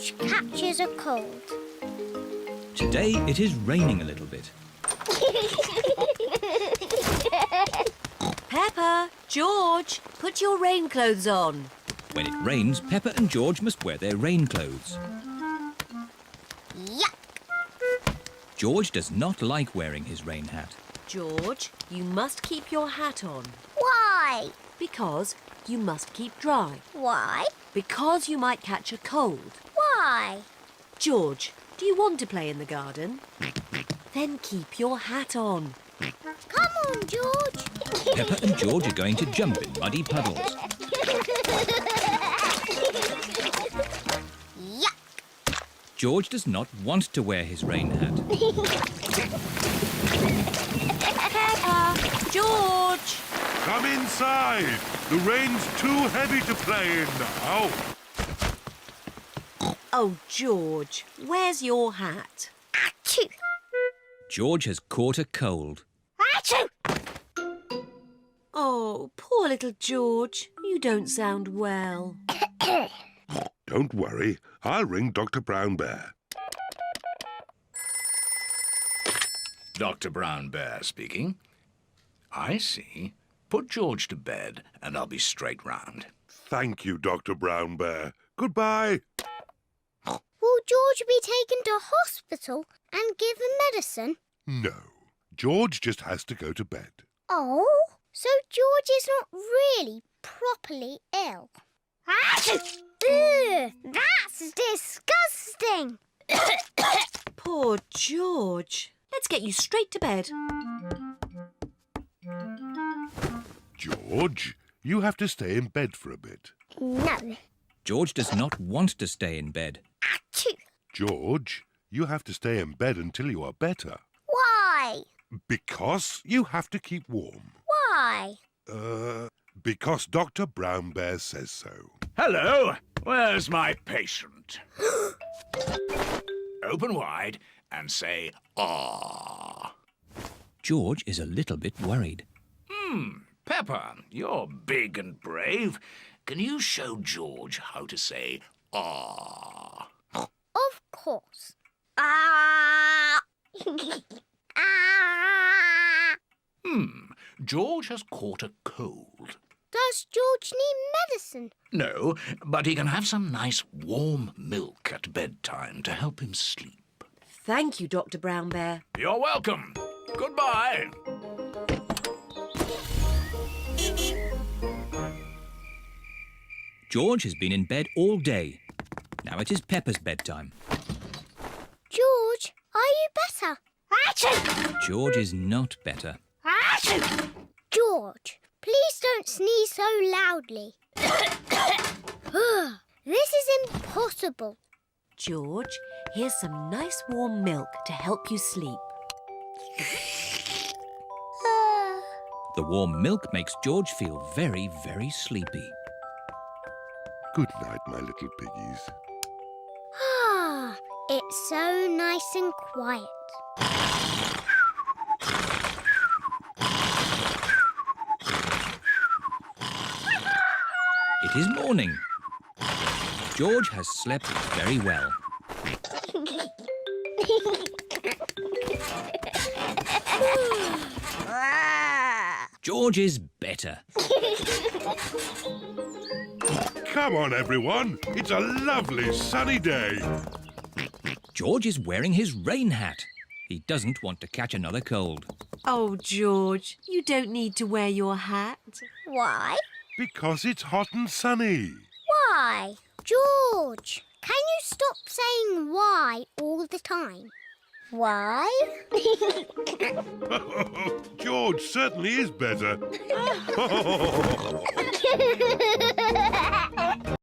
George catches a cold? Today it is raining a little bit. Peppa, George, put your rain clothes on. When it rains, Peppa and George must wear their rain clothes. Yuck! George does not like wearing his rain hat. George, you must keep your hat on. Why? Because you must keep dry. Why? Because you might catch a cold. Why? George, do you want to play in the garden? Then keep your hat on. Come on, George. Peppa and George are going to jump in muddy puddles. Yuck! George does not want to wear his rain hat. Peppa, George! Come inside. The rain's too heavy to play in now. Oh, George, where's your hat? Achoo! George has caught a cold. Achoo! Oh, poor little George. You don't sound well. Don't worry. I'll ring Dr. Brown Bear. Dr. Brown Bear speaking. I see. Put George to bed and I'll be straight round. Thank you, Dr. Brown Bear. Goodbye. Will George be taken to hospital and given medicine? No. George just has to go to bed. Oh, so George is not really properly ill. Achoo! Ugh, that's disgusting. Poor George. Let's get you straight to bed. George, you have to stay in bed for a bit. No. George does not want to stay in bed. Achoo! George, you have to stay in bed until you are better. Why? Because you have to keep warm. Why? Because Dr. Brown Bear says so. Hello, where's my patient? Open wide and say, ah. George is a little bit worried. Peppa, you're big and brave. Can you show George how to say, ah? Of course. Ah! Ah! George has caught a cold. Does George need medicine? No, but he can have some nice warm milk at bedtime to help him sleep. Thank you, Dr. Brown Bear. You're welcome. Goodbye. George has been in bed all day. Now it is Peppa's bedtime. George, are you better? Achoo! George is not better. Achoo! George, please don't sneeze so loudly. This is impossible. George, here's some nice warm milk to help you sleep. The warm milk makes George feel very, very sleepy. Good night, my little piggies. Ah, it's so nice and quiet. It is morning. George has slept very well. George is better. Come on, everyone. It's a lovely sunny day. George is wearing his rain hat. He doesn't want to catch another cold. Oh, George, you don't need to wear your hat. Why? Because it's hot and sunny. Why? George, can you stop saying why all the time? Why? George certainly is better.